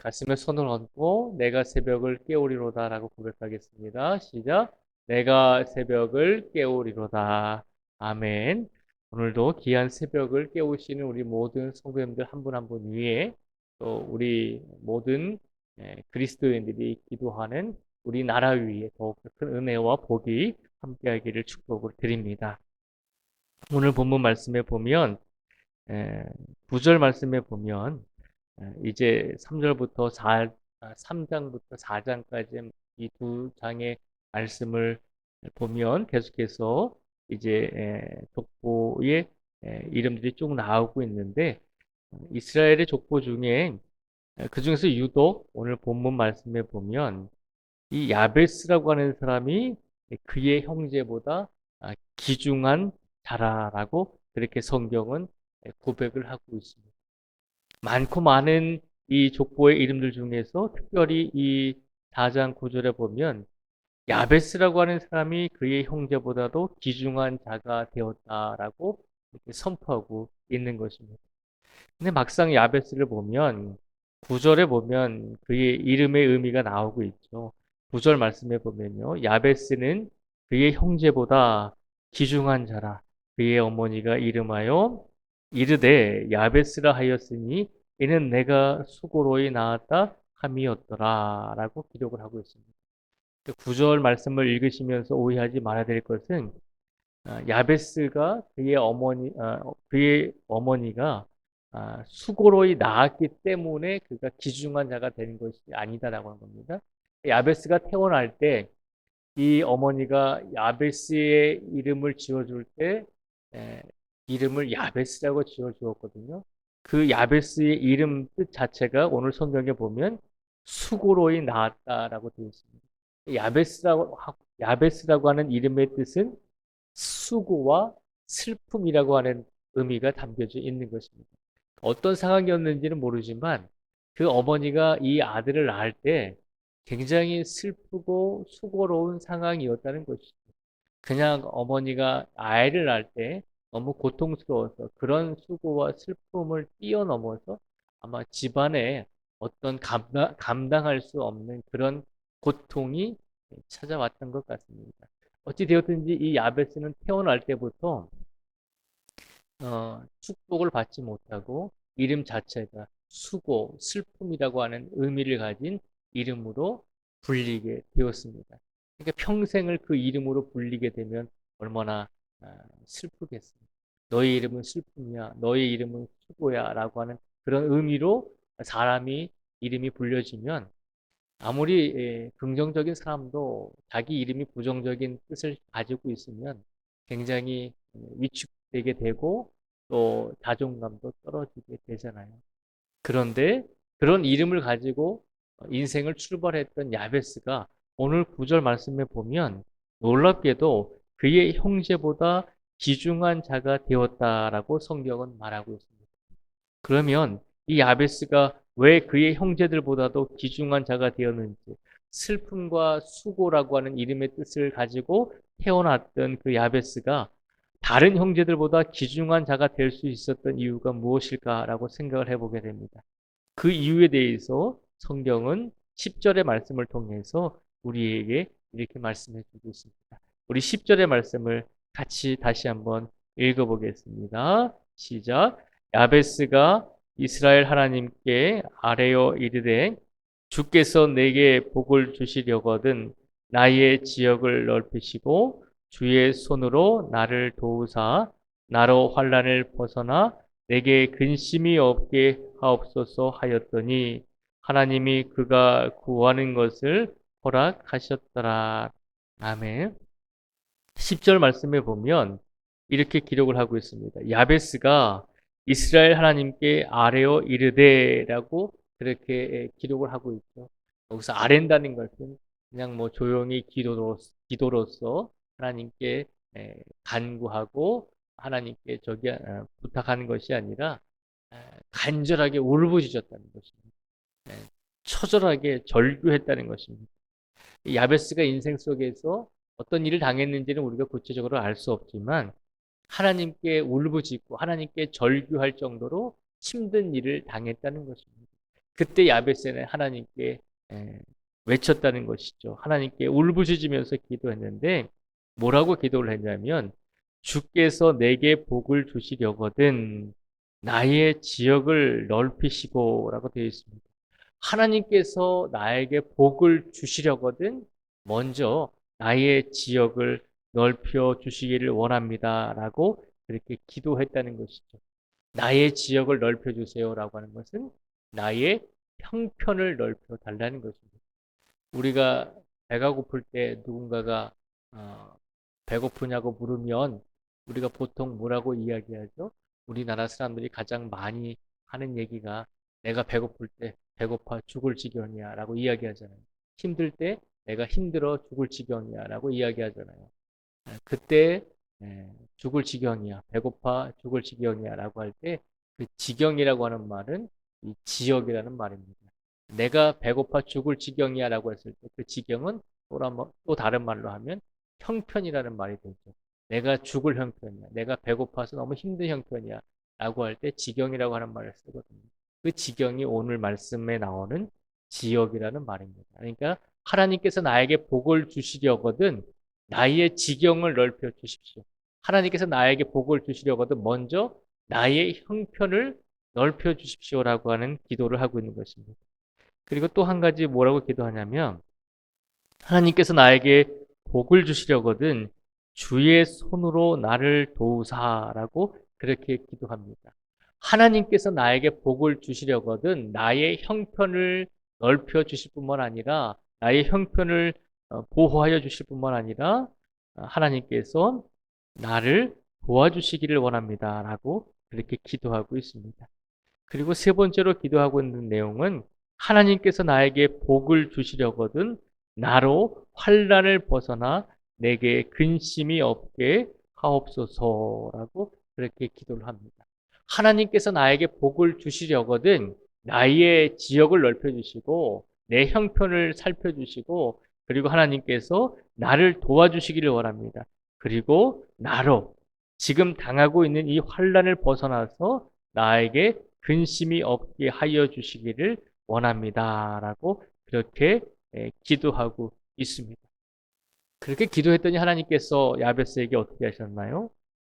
가슴에 손을 얹고 내가 새벽을 깨우리로다 라고 고백하겠습니다. 시작. 내가 새벽을 깨우리로다. 아멘. 오늘도 귀한 새벽을 깨우시는 우리 모든 성도님들 한 분 한 분 위에 또 우리 모든 그리스도인들이 기도하는 우리나라 위에 더욱 큰 은혜와 복이 함께하기를 축복을 드립니다. 오늘 본문 말씀에 보면 9절 말씀에 보면 이제 3절부터 3장부터 4장까지 이 두 장의 말씀을 보면 계속해서 이제 족보의 이름들이 쭉 나오고 있는데 이스라엘의 족보 중에 그 중에서 유독 오늘 본문 말씀에 보면 이 야베스라고 하는 사람이 그의 형제보다 귀중한 자라라고 그렇게 성경은 고백을 하고 있습니다. 많고 많은 이 족보의 이름들 중에서 특별히 이 4장 9절에 보면 야베스라고 하는 사람이 그의 형제보다도 귀중한 자가 되었다라고 이렇게 선포하고 있는 것입니다. 근데 막상 야베스를 보면 9절에 보면 그의 이름의 의미가 나오고 있죠. 9절 말씀에 보면요. 야베스는 그의 형제보다 귀중한 자라. 그의 어머니가 이름하여 이르되 야베스라 하였으니 이는 내가 수고로이 낳았다 함이었더라 라고 기록을 하고 있습니다. 9절 말씀을 읽으시면서 오해하지 말아야 될 것은 야베스가 그의 어머니가 수고로이 낳았기 때문에 그가 귀중한 자가 되는 것이 아니다라고 하는 겁니다. 야베스가 태어날 때 이 어머니가 야베스의 이름을 지어줄 때 이름을 야베스라고 지어주었거든요. 그 야베스의 이름 뜻 자체가 오늘 성경에 보면 수고로이 낳았다라고 되어 있습니다. 야베스라고 하는 이름의 뜻은 수고와 슬픔이라고 하는 의미가 담겨져 있는 것입니다. 어떤 상황이었는지는 모르지만 그 어머니가 이 아들을 낳을 때 굉장히 슬프고 수고로운 상황이었다는 것이죠. 그냥 어머니가 아이를 낳을 때 너무 고통스러워서 그런 수고와 슬픔을 뛰어넘어서 아마 집안에 어떤 감당할 수 없는 그런 고통이 찾아왔던 것 같습니다. 어찌 되었든지 이 야베스는 태어날 때부터 축복을 받지 못하고 이름 자체가 수고, 슬픔이라고 하는 의미를 가진 이름으로 불리게 되었습니다. 그러니까 평생을 그 이름으로 불리게 되면 얼마나 슬프겠습니까? 너의 이름은 슬픔이야, 너의 이름은 수고야 라고 하는 그런 의미로 사람이 이름이 불려지면 아무리 긍정적인 사람도 자기 이름이 부정적인 뜻을 가지고 있으면 굉장히 위축되게 되고 또 자존감도 떨어지게 되잖아요. 그런데 그런 이름을 가지고 인생을 출발했던 야베스가 오늘 9절 말씀에 보면 놀랍게도 그의 형제보다 귀중한 자가 되었다라고 성경은 말하고 있습니다. 그러면 이 야베스가 왜 그의 형제들보다도 귀중한 자가 되었는지 슬픔과 수고라고 하는 이름의 뜻을 가지고 태어났던 그 야베스가 다른 형제들보다 귀중한 자가 될 수 있었던 이유가 무엇일까라고 생각을 해보게 됩니다. 그 이유에 대해서 성경은 10절의 말씀을 통해서 우리에게 이렇게 말씀해 주고 있습니다. 우리 10절의 말씀을 같이 다시 한번 읽어보겠습니다. 시작. 야베스가 이스라엘 하나님께 아뢰어 이르되 주께서 내게 복을 주시려거든 나의 지역을 넓히시고 주의 손으로 나를 도우사 나로 환난을 벗어나 내게 근심이 없게 하옵소서 하였더니 하나님이 그가 구하는 것을 허락하셨더라. 아멘. 10절 말씀에 보면 이렇게 기록을 하고 있습니다. 야베스가 이스라엘 하나님께 아뢰어 이르되라고 그렇게 기록을 하고 있죠. 여기서 아랜다는 것은 그냥 뭐 조용히 기도로서 하나님께 간구하고 하나님께 부탁하는 것이 아니라 간절하게 울부짖었다는 것입니다. 처절하게 절규했다는 것입니다. 야베스가 인생 속에서 어떤 일을 당했는지는 우리가 구체적으로 알 수 없지만 하나님께 울부짖고 하나님께 절규할 정도로 힘든 일을 당했다는 것입니다. 그때 야베스는 하나님께 외쳤다는 것이죠. 하나님께 울부짖으면서 기도했는데 뭐라고 기도를 했냐면 주께서 내게 복을 주시려거든 나의 지역을 넓히시고라고 되어 있습니다. 하나님께서 나에게 복을 주시려거든 먼저 나의 지역을 넓혀 주시기를 원합니다라고 그렇게 기도했다는 것이죠. 나의 지역을 넓혀 주세요라고 하는 것은 나의 형편을 넓혀 달라는 것입니다. 우리가 배가 고플 때 누군가가 배고프냐고 물으면 우리가 보통 뭐라고 이야기하죠? 우리나라 사람들이 가장 많이 하는 얘기가 내가 배고플 때 배고파 죽을 지경이야 라고 이야기하잖아요. 힘들 때 내가 힘들어 죽을 지경이야 라고 이야기하잖아요. 그때 죽을 지경이야, 배고파 죽을 지경이야 라고 할 때 그 지경이라고 하는 말은 이 지역이라는 말입니다. 내가 배고파 죽을 지경이야 라고 했을 때 그 지경은 또 다른 말로 하면 형편이라는 말이 되죠. 내가 죽을 형편이야. 내가 배고파서 너무 힘든 형편이야 라고 할 때 지경이라고 하는 말을 쓰거든요. 그 지경이 오늘 말씀에 나오는 지역이라는 말입니다. 그러니까 하나님께서 나에게 복을 주시려거든 나의 지경을 넓혀 주십시오. 하나님께서 나에게 복을 주시려거든 먼저 나의 형편을 넓혀 주십시오라고 하는 기도를 하고 있는 것입니다. 그리고 또 한 가지 뭐라고 기도하냐면 하나님께서 나에게 복을 주시려거든 주의 손으로 나를 도우사라고 그렇게 기도합니다. 하나님께서 나에게 복을 주시려거든 나의 형편을 넓혀 주실 뿐만 아니라 나의 형편을 보호하여 주실 뿐만 아니라 하나님께서 나를 도와주시기를 원합니다. 라고 그렇게 기도하고 있습니다. 그리고 세 번째로 기도하고 있는 내용은 하나님께서 나에게 복을 주시려거든 나로 환난을 벗어나 내게 근심이 없게 하옵소서라고 그렇게 기도를 합니다. 하나님께서 나에게 복을 주시려거든 나의 지역을 넓혀주시고 내 형편을 살펴주시고 그리고 하나님께서 나를 도와주시기를 원합니다. 그리고 나로 지금 당하고 있는 이 환난을 벗어나서 나에게 근심이 없게 하여 주시기를 원합니다라고 그렇게 기도하고 있습니다. 그렇게 기도했더니 하나님께서 야베스에게 어떻게 하셨나요?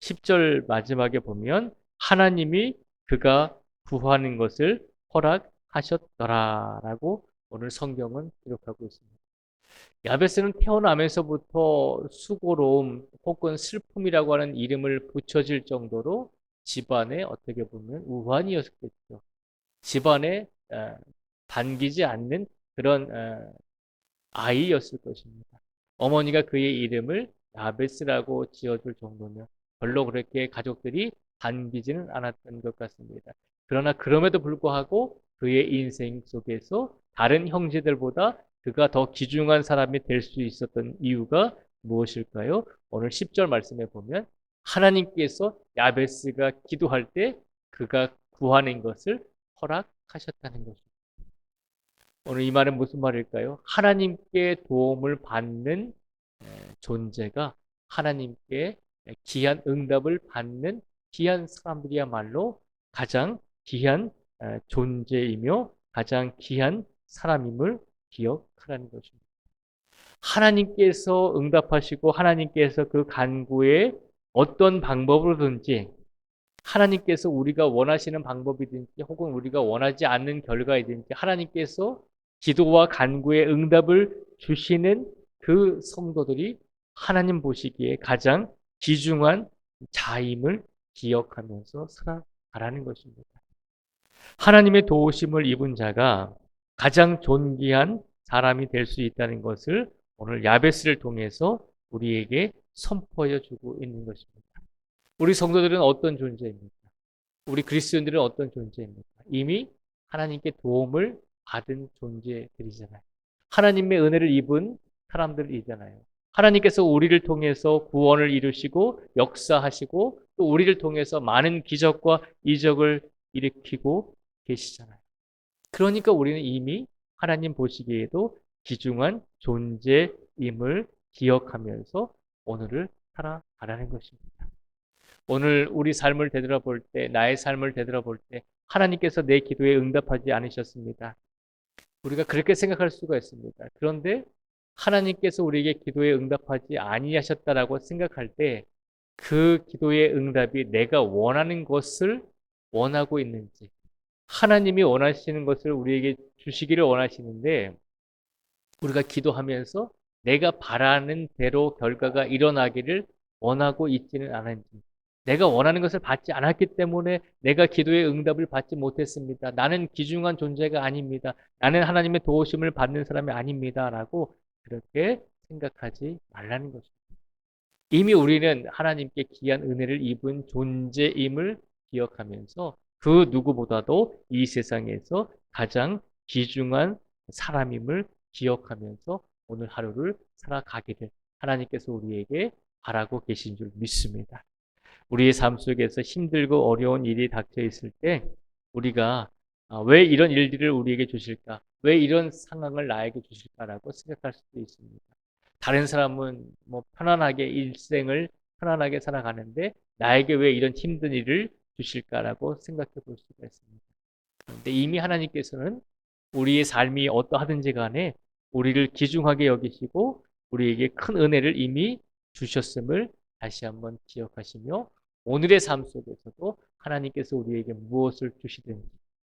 10절 마지막에 보면 하나님이 그가 구하는 것을 허락하셨더라라고 오늘 성경은 기록하고 있습니다. 야베스는 태어나면서부터 수고로움 혹은 슬픔이라고 하는 이름을 붙여질 정도로 집안에 어떻게 보면 우환이었겠죠. 집안에 반기지 않는 그런 아이였을 것입니다. 어머니가 그의 이름을 야베스라고 지어줄 정도면 별로 그렇게 가족들이 반기지는 않았던 것 같습니다. 그러나 그럼에도 불구하고 그의 인생 속에서 다른 형제들보다 그가 더 귀중한 사람이 될 수 있었던 이유가 무엇일까요? 오늘 10절 말씀에 보면 하나님께서 야베스가 기도할 때 그가 구하는 것을 허락하셨다는 것입니다. 오늘 이 말은 무슨 말일까요? 하나님께 도움을 받는 존재가 하나님께 귀한 응답을 받는 귀한 사람들이야말로 가장 귀한 존재이며 가장 귀한 사람임을 기억하라는 것입니다. 하나님께서 응답하시고 하나님께서 그 간구에 어떤 방법으로든지 하나님께서 우리가 원하시는 방법이든지 혹은 우리가 원하지 않는 결과이든지 하나님께서 기도와 간구에 응답을 주시는 그 성도들이 하나님 보시기에 가장 귀중한 자임을 기억하면서 살아가라는 것입니다. 하나님의 도우심을 입은 자가 가장 존귀한 사람이 될 수 있다는 것을 오늘 야베스를 통해서 우리에게 선포해 주고 있는 것입니다. 우리 성도들은 어떤 존재입니까? 우리 그리스도인들은 어떤 존재입니까? 이미 하나님께 도움을 받은 존재들이잖아요. 하나님의 은혜를 입은 사람들이잖아요. 하나님께서 우리를 통해서 구원을 이루시고 역사하시고 또 우리를 통해서 많은 기적과 이적을 일으키고 계시잖아요. 그러니까 우리는 이미 하나님 보시기에도 귀중한 존재임을 기억하면서 오늘을 살아가라는 것입니다. 오늘 우리 삶을 되돌아볼 때, 나의 삶을 되돌아볼 때 하나님께서 내 기도에 응답하지 않으셨습니다. 우리가 그렇게 생각할 수가 있습니다. 그런데 하나님께서 우리에게 기도에 응답하지 아니하셨다라고 생각할 때 그 기도의 응답이 내가 원하는 것을 원하고 있는지, 하나님이 원하시는 것을 우리에게 주시기를 원하시는데 우리가 기도하면서 내가 바라는 대로 결과가 일어나기를 원하고 있지는 않은지, 내가 원하는 것을 받지 않았기 때문에 내가 기도의 응답을 받지 못했습니다. 나는 귀중한 존재가 아닙니다. 나는 하나님의 도우심을 받는 사람이 아닙니다. 라고 그렇게 생각하지 말라는 것입니다. 이미 우리는 하나님께 귀한 은혜를 입은 존재임을 기억하면서 그 누구보다도 이 세상에서 가장 귀중한 사람임을 기억하면서 오늘 하루를 살아가기를 하나님께서 우리에게 바라고 계신 줄 믿습니다. 우리의 삶 속에서 힘들고 어려운 일이 닥쳐 있을 때 우리가 왜 이런 일들을 우리에게 주실까? 왜 이런 상황을 나에게 주실까라고 생각할 수도 있습니다. 다른 사람은 뭐 편안하게 일생을 편안하게 살아가는데 나에게 왜 이런 힘든 일을 주실까라고 생각해 볼 수가 있습니다. 그런데 이미 하나님께서는 우리의 삶이 어떠하든지 간에 우리를 귀중하게 여기시고 우리에게 큰 은혜를 이미 주셨음을 다시 한번 기억하시며 오늘의 삶 속에서도 하나님께서 우리에게 무엇을 주시든지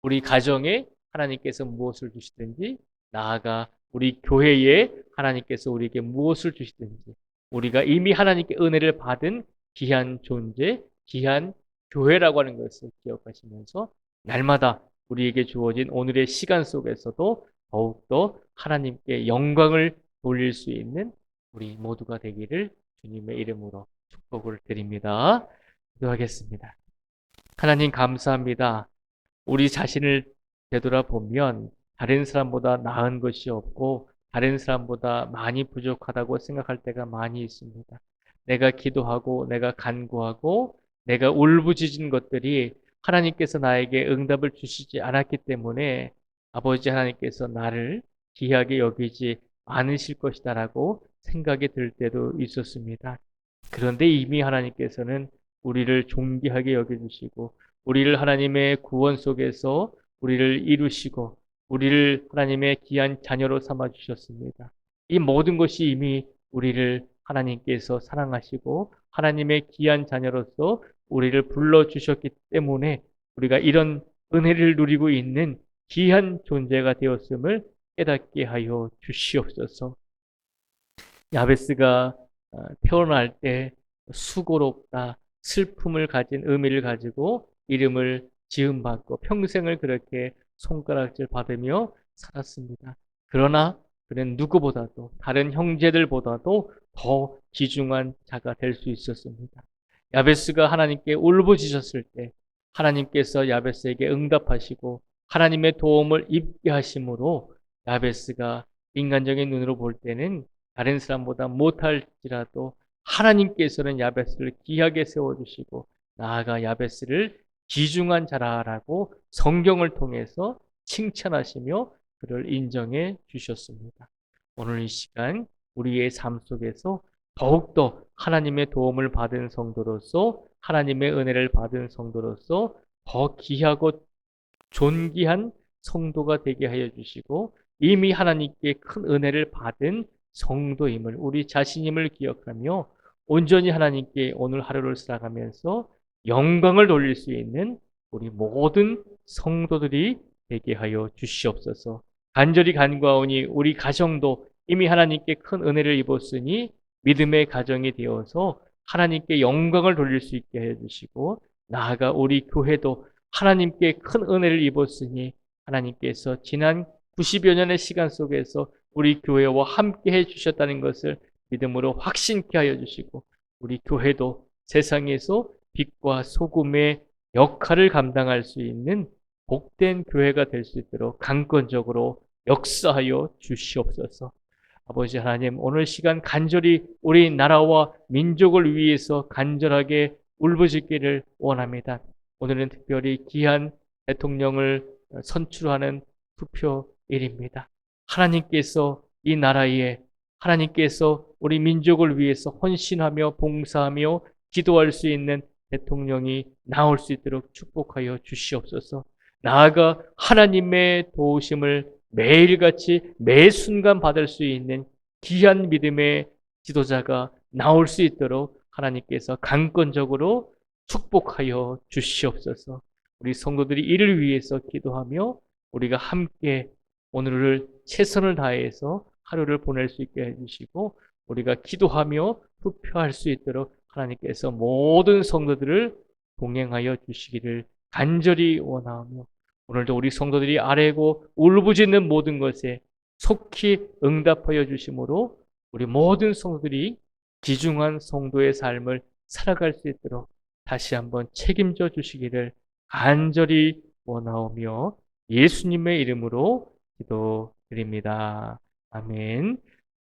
우리 가정에 하나님께서 무엇을 주시든지 나아가 우리 교회에 하나님께서 우리에게 무엇을 주시든지 우리가 이미 하나님께 은혜를 받은 귀한 존재, 귀한 교회라고 하는 것을 기억하시면서 날마다 우리에게 주어진 오늘의 시간 속에서도 더욱더 하나님께 영광을 돌릴 수 있는 우리 모두가 되기를 주님의 이름으로 축복을 드립니다. 기도하겠습니다. 하나님 감사합니다. 우리 자신을 되돌아보면 다른 사람보다 나은 것이 없고 다른 사람보다 많이 부족하다고 생각할 때가 많이 있습니다. 내가 기도하고 내가 간구하고 내가 울부짖은 것들이 하나님께서 나에게 응답을 주시지 않았기 때문에 아버지 하나님께서 나를 귀하게 여기지 않으실 것이다라고 생각이 들 때도 있었습니다. 그런데 이미 하나님께서는 우리를 존귀하게 여겨주시고 우리를 하나님의 구원 속에서 우리를 이루시고 우리를 하나님의 귀한 자녀로 삼아 주셨습니다. 이 모든 것이 이미 우리를 하나님께서 사랑하시고 하나님의 귀한 자녀로서 우리를 불러주셨기 때문에 우리가 이런 은혜를 누리고 있는 귀한 존재가 되었음을 깨닫게 하여 주시옵소서. 야베스가 태어날 때 수고롭다, 슬픔을 가진 의미를 가지고 이름을 지음받고 평생을 그렇게 손가락질 받으며 살았습니다. 그러나 그는 누구보다도 다른 형제들보다도 더 귀중한 자가 될 수 있었습니다. 야베스가 하나님께 울부짖었을 때 하나님께서 야베스에게 응답하시고 하나님의 도움을 입게 하심으로 야베스가 인간적인 눈으로 볼 때는 다른 사람보다 못할지라도 하나님께서는 야베스를 귀하게 세워주시고 나아가 야베스를 귀중한 자라라고 성경을 통해서 칭찬하시며 그를 인정해 주셨습니다. 오늘 이 시간 우리의 삶 속에서 더욱더 하나님의 도움을 받은 성도로서 하나님의 은혜를 받은 성도로서 더 귀하고 존귀한 성도가 되게 하여 주시고 이미 하나님께 큰 은혜를 받은 성도임을 우리 자신임을 기억하며 온전히 하나님께 오늘 하루를 살아가면서 영광을 돌릴 수 있는 우리 모든 성도들이 되게 하여 주시옵소서. 간절히 간구하오니 우리 가정도 이미 하나님께 큰 은혜를 입었으니 믿음의 가정이 되어서 하나님께 영광을 돌릴 수 있게 하여 주시고 나아가 우리 교회도 하나님께 큰 은혜를 입었으니 하나님께서 지난 90여 년의 시간 속에서 우리 교회와 함께 해주셨다는 것을 믿음으로 확신케 하여 주시고 우리 교회도 세상에서 빛과 소금의 역할을 감당할 수 있는 복된 교회가 될 수 있도록 강권적으로 역사하여 주시옵소서. 아버지 하나님, 오늘 시간 간절히 우리 나라와 민족을 위해서 간절하게 울부짖기를 원합니다. 오늘은 특별히 귀한 대통령을 선출하는 투표일입니다. 하나님께서 이 나라에 하나님께서 우리 민족을 위해서 헌신하며 봉사하며 기도할 수 있는 대통령이 나올 수 있도록 축복하여 주시옵소서. 나아가 하나님의 도우심을 매일같이 매 순간 받을 수 있는 귀한 믿음의 지도자가 나올 수 있도록 하나님께서 강권적으로 축복하여 주시옵소서. 우리 성도들이 이를 위해서 기도하며 우리가 함께 오늘을 최선을 다해서 하루를 보낼 수 있게 해주시고 우리가 기도하며 투표할 수 있도록 하나님께서 모든 성도들을 동행하여 주시기를 간절히 원하오며 오늘도 우리 성도들이 아뢰고 울부짖는 모든 것에 속히 응답하여 주심으로 우리 모든 성도들이 귀중한 성도의 삶을 살아갈 수 있도록 다시 한번 책임져 주시기를 간절히 원하오며 예수님의 이름으로 기도드립니다. 아멘.